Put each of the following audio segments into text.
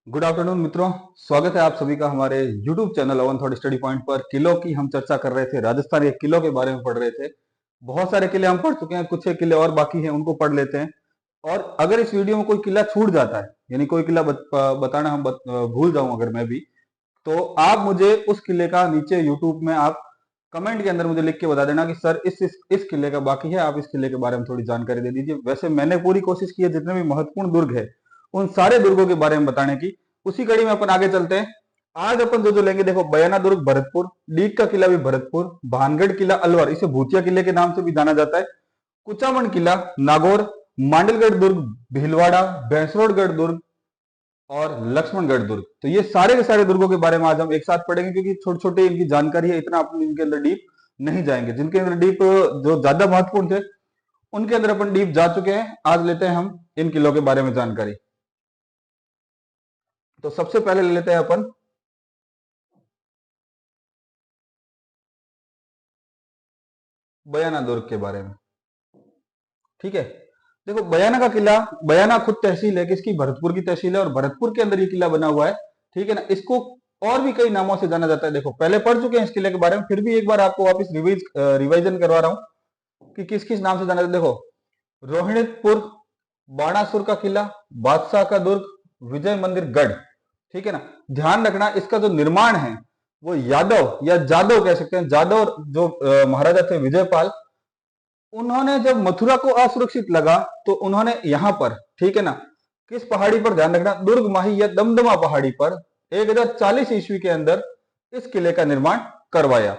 Good afternoon मित्रों, स्वागत है आप सभी का हमारे YouTube चैनल अवन थॉट स्टडी पॉइंट पर। किलों की हम चर्चा कर रहे थे, राजस्थान के किलों के बारे में पढ़ रहे थे। बहुत सारे किले हम पढ़ चुके हैं, कुछ एक किले और बाकी हैं, उनको पढ़ लेते हैं। और अगर इस वीडियो में कोई किला छूट जाता है, यानी कोई किला बताना भूल जाऊं अगर मैं भी, तो आप मुझे उस किले का नीचे यूट्यूब में आप कमेंट के अंदर मुझे लिख के बता देना कि सर इस किले का बाकी है, आप इस किले के बारे में थोड़ी जानकारी दे दीजिए। वैसे मैंने पूरी कोशिश की है जितने भी महत्वपूर्ण दुर्ग है उन सारे दुर्गों के बारे में बताने की। उसी कड़ी में अपन आगे चलते हैं। आज अपन जो लेंगे, देखो, बयाना दुर्ग भरतपुर, डीग का किला भी भरतपुर, भानगढ़ किला अलवर, इसे भूतिया किले के नाम से भी जाना जाता है, कुचामन किला नागौर, मांडलगढ़ दुर्ग भीलवाड़ा, भैंसरोडगढ़ दुर्ग और लक्ष्मणगढ़ दुर्ग। तो ये सारे के सारे दुर्गों के बारे में आज हम एक साथ पढ़ेंगे, क्योंकि छोटे छोटे इनकी जानकारी है, इतना अपन इनके अंदर डीप नहीं जाएंगे। जिनके अंदर डीप जो ज्यादा महत्वपूर्ण थे उनके अंदर अपन डीप जा चुके हैं। आज लेते हैं हम इन किलों के बारे में जानकारी। तो सबसे पहले ले लेते हैं अपन बयाना दुर्ग के बारे में। ठीक है, देखो, बयाना का किला, बयाना खुद तहसील है, किसकी? भरतपुर की तहसील है, और भरतपुर के अंदर ये किला बना हुआ है। ठीक है ना, इसको और भी कई नामों से जाना जाता है। देखो, पहले पढ़ चुके हैं इस किले के बारे में, फिर भी एक बार आपको वापस रिवाइजन करवा रहा हूं कि किस किस नाम से जाना जाता है। देखो, रोहिणीपुर, बाणासुर का किला, बादशाह का दुर्ग, विजय मंदिर गढ़। ठीक है ना, ध्यान रखना इसका जो निर्माण है वो यादव या जादव कह सकते हैं। जादव जो महाराजा थे विजयपाल, उन्होंने जब मथुरा को असुरक्षित लगा तो उन्होंने यहां पर, ठीक है ना, किस पहाड़ी पर, ध्यान रखना, दुर्ग माही या दमदमा पहाड़ी पर 1040 ईस्वी के अंदर इस किले का निर्माण करवाया।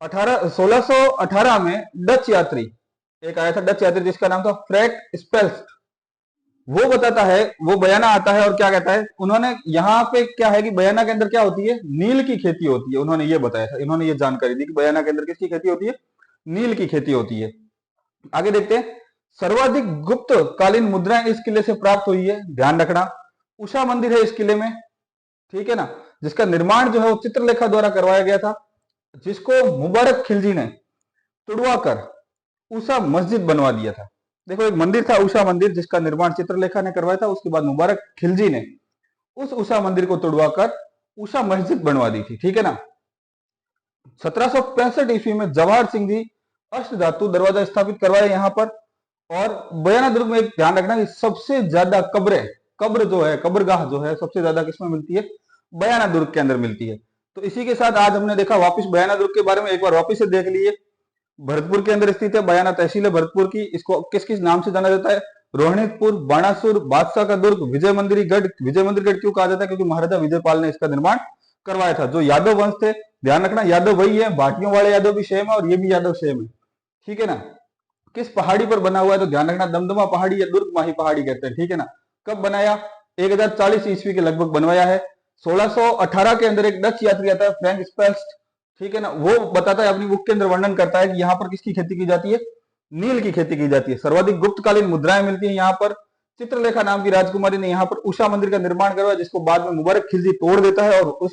1618 में डच यात्री एक आया था, डच यात्री जिसका नाम था फ्रैंक स्पेल्स्ट। वो बताता है, वो बयाना आता है और क्या कहता है, उन्होंने यहाँ पे क्या है कि बयाना के अंदर क्या होती है, नील की खेती होती है। उन्होंने ये बताया था, इन्होंने ये जानकारी दी कि बयाना के अंदर किसकी खेती होती है? नील की खेती होती है। आगे देखते हैं, सर्वाधिक गुप्त कालीन मुद्राएं इस किले से प्राप्त हुई है। ध्यान रखना, उषा मंदिर है इस किले में, ठीक है ना, जिसका निर्माण जो है वो चित्रलेखा द्वारा करवाया गया था, जिसको मुबारक खिलजी ने तुड़वा कर उषा मस्जिद बनवा दिया था। देखो, एक मंदिर था उषा मंदिर, जिसका निर्माण चित्रलेखा ने करवाया था, उसके बाद मुबारक खिलजी ने उस उषा मंदिर को तुड़वा कर उषा मस्जिद बनवा दी थी। ठीक है ना, 1765 ईस्वी में जवाहर सिंह जी अष्ट धातु दरवाजा स्थापित करवाए यहाँ पर। और बयाना दुर्ग में एक ध्यान रखना कि सबसे ज्यादा कब्र जो है, कब्रगाह जो है, सबसे ज्यादा किसमें मिलती है? बयाना दुर्ग के अंदर मिलती है। तो इसी के साथ आज हमने देखा वापस बयाना दुर्ग के बारे में, एक बार वापस से देख लिए। भरतपुर के अंदर स्थित है, बयाना तहसील है भरतपुर की। इसको किस किस नाम से जाना जाता है? रोहिणीपुर, बाणासुर, बादशाह का दुर्ग, विजय मंदिर गढ़। विजय मंदिर गढ़ क्यों कहा जाता है? क्योंकि महाराजा विजयपाल ने इसका निर्माण करवाया था। जो यादव वंश थे, ध्यान रखना, यादव वही है, भाटियों वाले यादव भी सेम है और ये भी यादव सेम है। ठीक है ना, किस पहाड़ी पर बना हुआ है? तो ध्यान रखना, दमदमा पहाड़ी या दुर्ग माही पहाड़ी कहते हैं। ठीक है ना, कब बनाया? 1040 ईस्वी के लगभग बनवाया है। 1618 के अंदर एक डच यात्री आता है, फ्रैंक स्पेल्स्ट। ठीक है ना, वो बताता है, अपनी बुक के अंदर वर्णन करता है कि यहाँ पर किसकी खेती की जाती है? नील की खेती की जाती है। सर्वाधिक गुप्तकालीन मुद्राएं मिलती हैं यहाँ पर। चित्रलेखा नाम की राजकुमारी ने यहाँ पर उषा मंदिर का निर्माण करवाया, जिसको बाद में मुबारक खिलजी तोड़ देता है और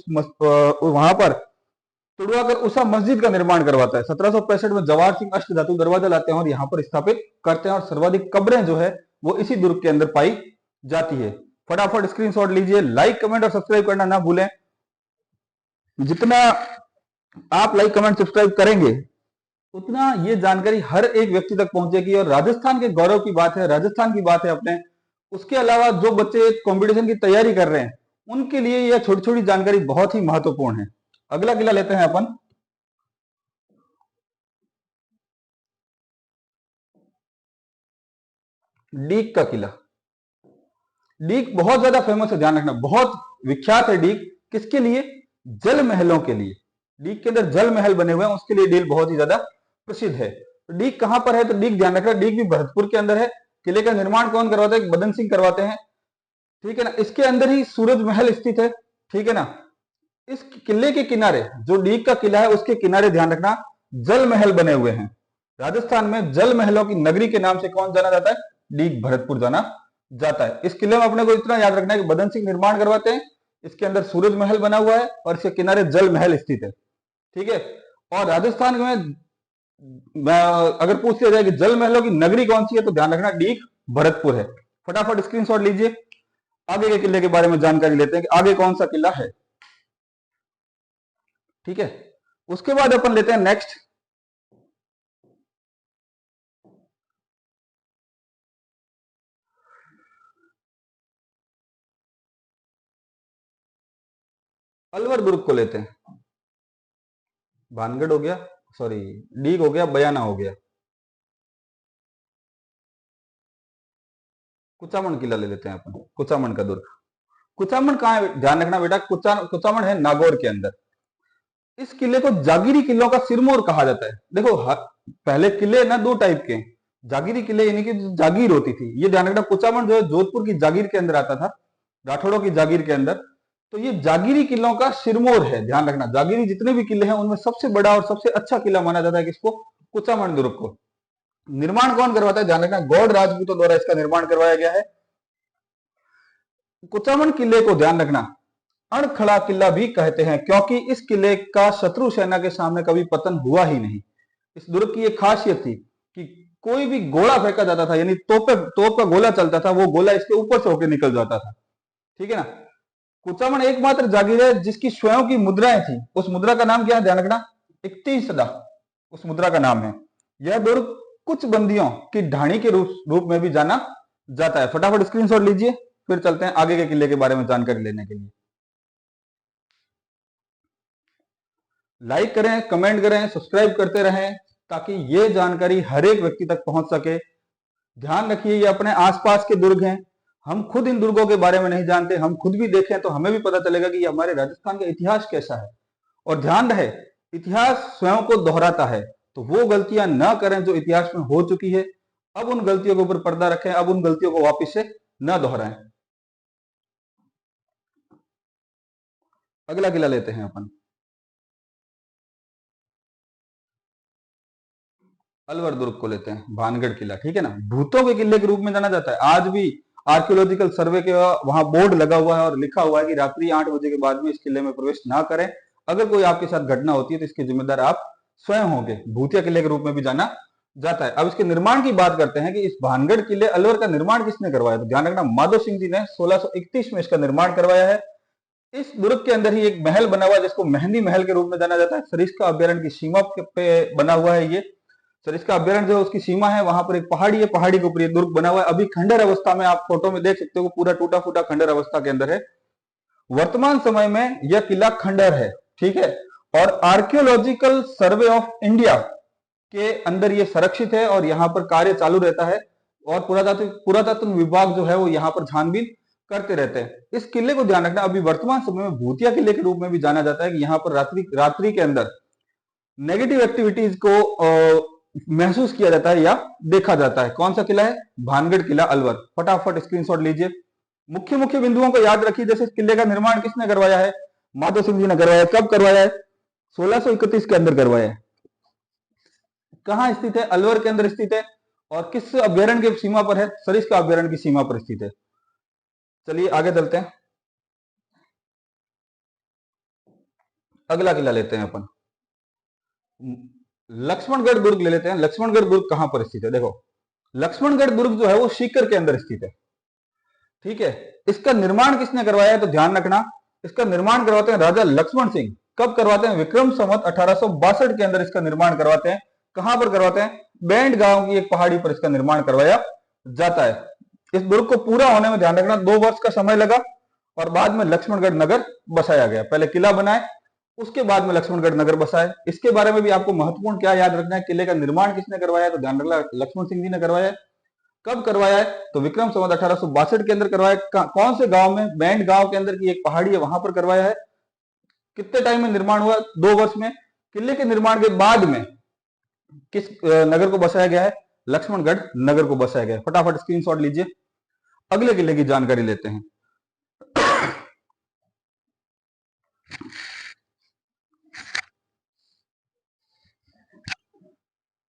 वहां पर तुड़वाकर उषा मस्जिद का निर्माण करवाता है। 1765 में जवाहर सिंह अष्ट धातु दरवाजा लाते हैं और यहाँ पर स्थापित करते हैं, और सर्वाधिक कब्रें जो है वो इसी दुर्ग के अंदर पाई जाती है। फटाफट स्क्रीनशॉट लीजिए, लाइक कमेंट और सब्सक्राइब करना ना भूलें। जितना आप लाइक कमेंट सब्सक्राइब करेंगे उतना ये जानकारी हर एक व्यक्ति तक पहुंचेगी। और राजस्थान के गौरव की बात है, राजस्थान की बात है अपने। उसके अलावा जो बच्चे कंपटीशन की तैयारी कर रहे हैं उनके लिए यह छोटी छोटी जानकारी बहुत ही महत्वपूर्ण है। अगला किला लेते हैं अपन, डीग का किला। डीग बहुत ज्यादा फेमस है, ध्यान रखना, बहुत विख्यात है डीग। किसके लिए? जल महलों के लिए। डीग के अंदर जल महल बने हुए हैं, उसके लिए डीग बहुत ही ज्यादा प्रसिद्ध है। तो डीग कहां पर है? तो डीग, ध्यान रखना, डीग भी भरतपुर के अंदर है। किले का निर्माण कौन करवाता है? बदन सिंह करवाते हैं। ठीक है ना, इसके अंदर ही सूरज महल स्थित है। ठीक है ना, इस किले के किनारे, जो डीग का किला है उसके किनारे, ध्यान रखना, जल महल बने हुए हैं। राजस्थान में जल महलों की नगरी के नाम से कौन जाना जाता है? डीग भरतपुर जाना जाता है। इस किले में अपने को इतना याद रखना है कि बदन सिंह निर्माण करवाते हैं, इसके अंदर सूरज महल बना हुआ है और इसके किनारे जल महल स्थित है। ठीक है, और राजस्थान में अगर पूछ लिया जाए कि जल महलों की नगरी कौन सी है, तो ध्यान रखना, डीग भरतपुर है। फटाफट स्क्रीनशॉट लीजिए। आगे के किले के बारे में जानकारी लेते हैं कि आगे कौन सा किला है। ठीक है, उसके बाद अपन लेते हैं नेक्स्ट अलवर दुर्ग को लेते हैं। भानगढ़ हो गया, सॉरी डीग हो गया, बयाना हो गया, कुचामन किला ले लेते हैं अपन, कुचामन का दुर्ग। कुचामन कहाँ है, ध्यान रखना बेटा, कुचामन है नागौर के अंदर। इस किले को जागीरी किलों का सिरमौर कहा जाता है। देखो पहले किले ना दो टाइप के, जागीरी किले यानी कि जागीर होती थी, ये ध्यान रखना। कुचामन जो है जोधपुर की जागीर के अंदर आता था, राठौड़ों की जागीर के अंदर। तो ये जागीरी किलों का सिरमौर है, ध्यान रखना। जागीरी जितने भी किले हैं उनमें सबसे बड़ा और सबसे अच्छा किला माना जाता है किसको, कुचामन दुर्ग को। निर्माण कौन करवाता है, ध्यान रखना, गौड़ राजपूतों द्वारा इसका निर्माण करवाया गया है। कुचामन किले को ध्यान रखना अणखड़ा किला भी कहते हैं, क्योंकि इस किले का शत्रु सेना के सामने कभी पतन हुआ ही नहीं। इस दुर्ग की एक खासियत थी कि कोई भी गोला फेंका जाता था, यानी तोप का गोला चलता था, वो गोला इसके ऊपर से होकर निकल जाता था। ठीक है ना। कुचामन एकमात्र जागीर है जिसकी स्वयं की मुद्राएं थी। उस मुद्रा का नाम क्या है, ध्यान रखना, इकतीस सदा उस मुद्रा का नाम है। यह दुर्ग कुछ बंदियों की ढाणी के रूप में भी जाना जाता है। फटाफट स्क्रीनशॉट लीजिए, फिर चलते हैं आगे के किले के बारे में जानकारी लेने के लिए। लाइक करें, कमेंट करें, सब्सक्राइब करते रहें ताकि ये जानकारी हर एक व्यक्ति तक पहुंच सके। ध्यान रखिए, ये अपने आसपास के दुर्ग हैं, हम खुद इन दुर्गों के बारे में नहीं जानते। हम खुद भी देखें तो हमें भी पता चलेगा कि हमारे राजस्थान का इतिहास कैसा है। और ध्यान रहे, इतिहास स्वयं को दोहराता है, तो वो गलतियां न करें जो इतिहास में हो चुकी है। अब उन गलतियों के ऊपर पर्दा रखें, अब उन गलतियों को वापस से न दोहराएं। अगला किला लेते हैं अपन, अलवर दुर्ग को लेते हैं, भानगढ़ किला। ठीक है ना, भूतों के किले के रूप में जाना जाता है। आज भी आर्कियोलॉजिकल सर्वे के वहां बोर्ड लगा हुआ है और लिखा हुआ है कि रात्रि 8 बजे के बाद में इस किले में प्रवेश ना करें। अगर कोई आपके साथ घटना होती है तो इसके जिम्मेदार आप स्वयं होंगे। भूतिया किले के रूप में भी जाना जाता है। अब इसके निर्माण की बात करते हैं कि इस भानगढ़ किले अलवर का निर्माण किसने करवाया। तो ध्यान रखना, माधो सिंह जी ने 1631 में इसका निर्माण करवाया है। इस दुर्ग के अंदर ही एक महल बना हुआ है जिसको मेहंदी महल के रूप में जाना जाता है। सरिस्का अभ्यारण्य की सीमा पे बना हुआ है ये। सरिस्का अभ्यारण्य जो उसकी सीमा है, वहां पर एक पहाड़ी है, पहाड़ी के ऊपर ये दुर्ग बना हुआ है। अभी खंडर अवस्था में, आप फोटो में देख सकते हो, पूरा टूटा फूटा खंडर अवस्था के अंदर है। वर्तमान समय में यह किला खंडर है। ठीक है, और आर्कियोलॉजिकल सर्वे ऑफ इंडिया के अंदर ये संरक्षित है और यहाँ पर कार्य चालू रहता है। और पुरातत्व विभाग जो है वो यहाँ पर छानबीन करते रहते हैं। इस किले को ध्यान रखना, अभी वर्तमान समय में भूतिया किले के रूप में भी जाना जाता है कि यहाँ पर रात्रि के अंदर नेगेटिव एक्टिविटीज को महसूस किया जाता है या देखा जाता है। कौन सा किला है, भानगढ़ किला अलवर। फटाफट स्क्रीनशॉट लीजिए, मुख्य मुख्य बिंदुओं को याद रखिए। जैसे इस किले का निर्माण किसने करवाया है, माधो सिंह जी ने करवाया। कब करवाया है, 1631 के अंदर करवाया है। कहां स्थित है, अलवर के अंदर स्थित है। और किस अभ्यारण्य की सीमा पर है, सरिस्का अभ्यारण्य की सीमा पर स्थित है। चलिए आगे चलते हैं, अगला किला लेते हैं अपन, लक्ष्मणगढ़ दुर्ग ले लेते हैं। लक्ष्मणगढ़ दुर्ग कहां पर स्थित है, देखो लक्ष्मणगढ़ दुर्ग जो है वो सीकर के अंदर स्थित है। ठीक है, इसका निर्माण किसने करवाया है, तो ध्यान रखना, इसका निर्माण करवाते हैं राजा लक्ष्मण सिंह। कब करवाते हैं, विक्रम संवत 1862 के अंदर इसका निर्माण करवाते हैं। कहां पर करवाते हैं, बैंड गांव की एक पहाड़ी पर इसका निर्माण करवाया जाता है। इस दुर्ग को पूरा होने में ध्यान रखना 2 वर्ष का समय लगा और बाद में लक्ष्मणगढ़ नगर बसाया गया। पहले किला बनाए, उसके बाद में लक्ष्मणगढ़ नगर बसाए। इसके बारे में भी आपको महत्वपूर्ण क्या याद रखना है, किले का निर्माण किसने करवाया है, तो ध्यान रखना लक्ष्मण सिंह जी ने करवाया है। कब करवाया है, तो विक्रम संवत 1862 के अंदर करवाया। कौन से गांव में, बैंड गांव के अंदर की एक पहाड़ी है वहां पर करवाया है। कितने टाइम में निर्माण हुआ, 2 वर्ष में। किले के निर्माण के बाद में किस नगर को बसाया गया है, लक्ष्मणगढ़ नगर को बसाया गया है। फटाफट स्क्रीनशॉट लीजिए, अगले किले की जानकारी लेते हैं।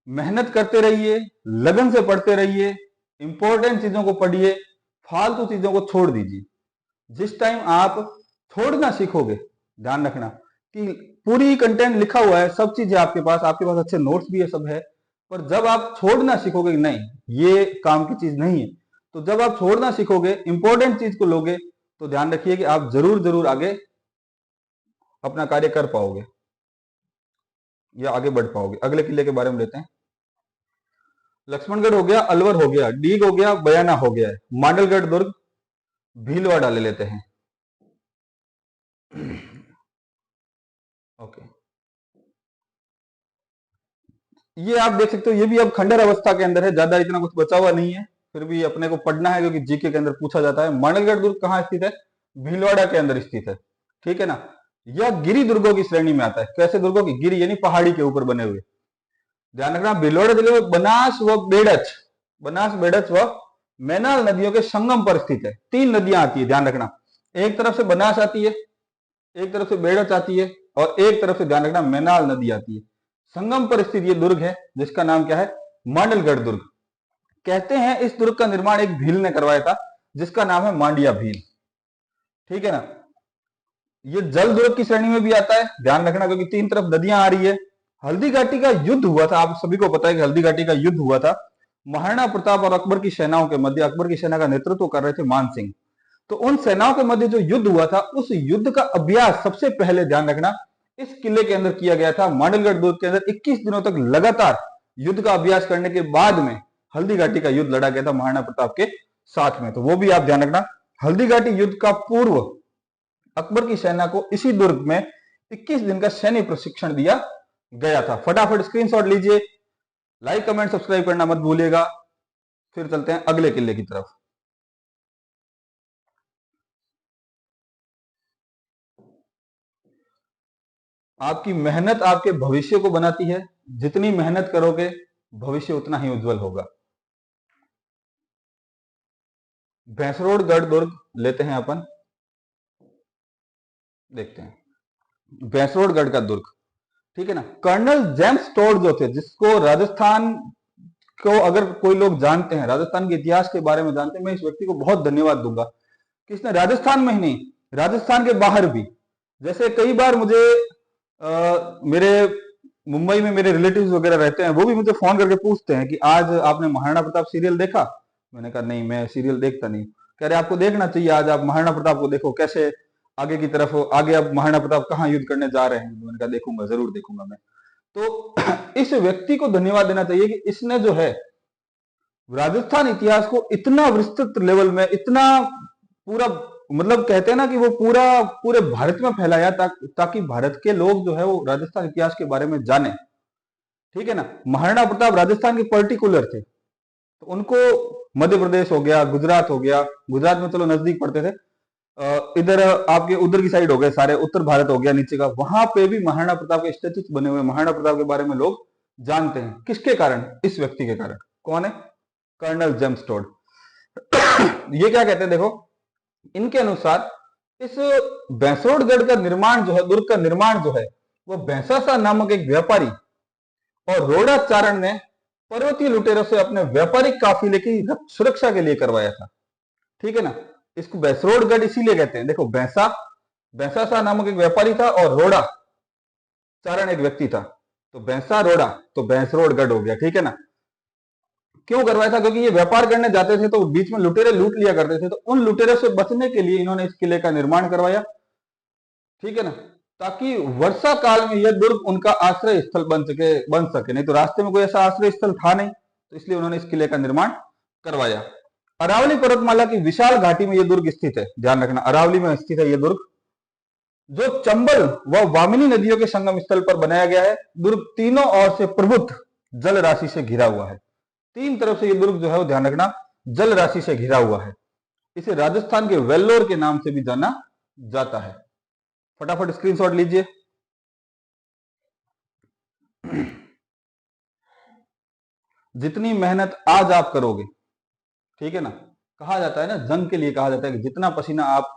मेहनत करते रहिए, लगन से पढ़ते रहिए, इंपॉर्टेंट चीजों को पढ़िए, फालतू चीजों को छोड़ दीजिए। जिस टाइम आप छोड़ना सीखोगे, ध्यान रखना कि पूरी कंटेंट लिखा हुआ है, सब चीजें आपके पास अच्छे नोट्स भी है, सब है, पर जब आप छोड़ना सीखोगे नहीं ये काम की चीज नहीं है, तो जब आप छोड़ना सीखोगे, इंपॉर्टेंट चीज को लोगे, तो ध्यान रखिए कि आप जरूर जरूर आगे अपना कार्य कर पाओगे या आगे बढ़ पाओगे। अगले किले के बारे में लेते हैं। लक्ष्मणगढ़ हो गया, अलवर हो गया, डीग हो गया, बयाना हो गया है, मांडलगढ़ दुर्ग, भीलवाड़ा ले लेते हैं। ओके, ये आप देख सकते हो, ये भी अब खंडर अवस्था के अंदर है, ज्यादा इतना कुछ बचा हुआ नहीं है, फिर भी अपने को पढ़ना है क्योंकि जीके के अंदर पूछा जाता है। मांडलगढ़ दुर्ग कहाँ स्थित है? भीलवाड़ा के अंदर स्थित है, ठीक है ना। यह गिरी दुर्गों की श्रेणी में आता है। कैसे दुर्गों की? गिरी यानी पहाड़ी के ऊपर बने हुए। ध्यान रखना, भीलवाड़ा जिले में बनास बेड़च व मैनाल नदियों के संगम पर स्थित है। 3 नदियां आती है, ध्यान रखना। एक तरफ से बनास आती है, एक तरफ से बेड़च आती है, और एक तरफ से ध्यान रखना मैनाल नदी आती है। संगम पर स्थित ये दुर्ग है जिसका नाम क्या है? मांडलगढ़ दुर्ग। कहते हैं इस दुर्ग का निर्माण एक भील ने करवाया था जिसका नाम है मांडिया भील, ठीक है ना। ये जल दुर्ग की श्रेणी में भी आता है, ध्यान रखना, क्योंकि 3 तरफ नदियां आ रही है। हल्दी घाटी का युद्ध हुआ था, आप सभी को पता है कि हल्दी घाटी का युद्ध हुआ था महाराणा प्रताप और अकबर की सेनाओं के मध्य। अकबर की सेना का नेतृत्व कर रहे थे मान सिंह। तो उन सेनाओं के मध्य जो युद्ध हुआ था, उस युद्ध का अभ्यास सबसे पहले, ध्यान रखना, इस किले के अंदर किया गया था। मांडलगढ़ दुर्ग के अंदर 21 दिनों तक लगातार युद्ध का अभ्यास करने के बाद में हल्दी घाटी का युद्ध लड़ा गया था महाराणा प्रताप के साथ में। तो वो भी आप ध्यान रखना। हल्दी घाटी युद्ध का पूर्व अकबर की सेना को इसी दुर्ग में 21 दिन का सैन्य प्रशिक्षण दिया गया था। फटाफट स्क्रीनशॉट लीजिए, लाइक कमेंट सब्सक्राइब करना मत भूलिएगा। फिर चलते हैं अगले किले की तरफ। आपकी मेहनत आपके भविष्य को बनाती है। जितनी मेहनत करोगे भविष्य उतना ही उज्जवल होगा। भैंसरोडगढ़ दुर्ग लेते हैं अपन, देखते हैं भैंसरोडगढ़ का दुर्ग, ठीक है ना। कर्नल जेम्स टोड जो थे, जिसको राजस्थान को अगर कोई लोग जानते हैं, राजस्थान के इतिहास के बारे में जानते हैं, मैं इस व्यक्ति को बहुत धन्यवाद दूंगा कि इसने राजस्थान में ही नहीं, राजस्थान के बाहर भी, जैसे कई बार मुझे मेरे मुंबई में मेरे रिलेटिव्स वगैरह रहते हैं, वो भी मुझे फोन करके पूछते हैं कि आज आपने महाराणा प्रताप सीरियल देखा? मैंने कहा नहीं, मैं सीरियल देखता नहीं। कह रहे आपको देखना चाहिए, आज आप महाराणा प्रताप को देखो कैसे आगे की तरफ, आगे अब महाराणा प्रताप कहाँ युद्ध करने जा रहे हैं। मैंने कहा देखूंगा, जरूर देखूंगा मैं। तो इस व्यक्ति को धन्यवाद देना चाहिए कि इसने जो है राजस्थान इतिहास को इतना विस्तृत लेवल में, इतना पूरा, मतलब कहते हैं ना कि वो पूरे भारत में फैलाया ताकि भारत के लोग जो है वो राजस्थान इतिहास के बारे में जाने, ठीक है ना। महाराणा प्रताप राजस्थान के पर्टिकुलर थे, तो उनको मध्य प्रदेश हो गया, गुजरात हो गया, गुजरात में चलो नजदीक पड़ते थे, इधर आपके उधर की साइड हो गए सारे, उत्तर भारत हो गया नीचे का, वहां पे भी महाराणा प्रताप के स्टेचुस बने हुए, महाराणा प्रताप के बारे में लोग जानते हैं। किसके कारण? इस व्यक्ति के कारण। कौन है? Colonel James Tod. ये क्या कहते हैं, देखो, इनके अनुसार इस भैंसरोडगढ़ का निर्माण जो है, दुर्ग का निर्माण जो है, वो भैंसासा नामक एक व्यापारी और रोडाचारण ने पर्वतीय लुटेरों से अपने व्यापारिक काफिले की सुरक्षा के लिए करवाया था, ठीक है ना। इसको भैंसरोडगढ़ इसीलिए कहते हैं, देखो, भैंसासा नामक एक व्यापारी था और रोड़ा चारण एक व्यक्ति था, तो भैंसा रोड़ा, तो भैंसरोडगढ़ हो गया, ठीक है ना। क्यों करवाया था? क्योंकि ये व्यापार करने जाते थे तो बीच में लुटेरे लूट लिया करते थे, तो उन लुटेरों से बचने के लिए इन्होंने इस किले का निर्माण करवाया, ठीक है ना, ताकि वर्षा काल में यह दुर्ग उनका आश्रय स्थल बन सके। नहीं तो रास्ते में कोई ऐसा आश्रय स्थल था नहीं, तो इसलिए उन्होंने इस किले का निर्माण करवाया। अरावली पर्वतमाला की विशाल घाटी में यह दुर्ग स्थित है, ध्यान रखना, अरावली में स्थित है यह दुर्ग, जो चंबल व वामिनी नदियों के संगम स्थल पर बनाया गया है। दुर्ग तीनों ओर से प्रभुत्व जल राशि से घिरा हुआ है। 3 तरफ से यह दुर्ग जो है वो, ध्यान रखना, जल राशि से घिरा हुआ है। इसे राजस्थान के वेल्लोर के नाम से भी जाना जाता है। फटाफट स्क्रीनशॉट लीजिए। जितनी मेहनत आज आप करोगे, ठीक है ना, कहा जाता है ना, जंग के लिए कहा जाता है कि जितना पसीना आप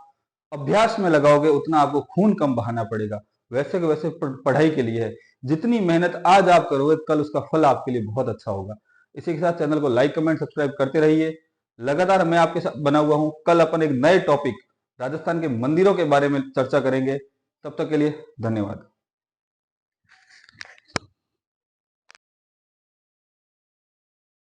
अभ्यास में लगाओगे उतना आपको खून कम बहाना पड़ेगा। वैसे के वैसे पढ़ाई के लिए है, जितनी मेहनत आज आप करोगे कल उसका फल आपके लिए बहुत अच्छा होगा। इसी के साथ चैनल को लाइक कमेंट सब्सक्राइब करते रहिए। लगातार मैं आपके साथ बना हुआ हूं। कल अपन एक नए टॉपिक राजस्थान के मंदिरों के बारे में चर्चा करेंगे। तब तक के लिए धन्यवाद।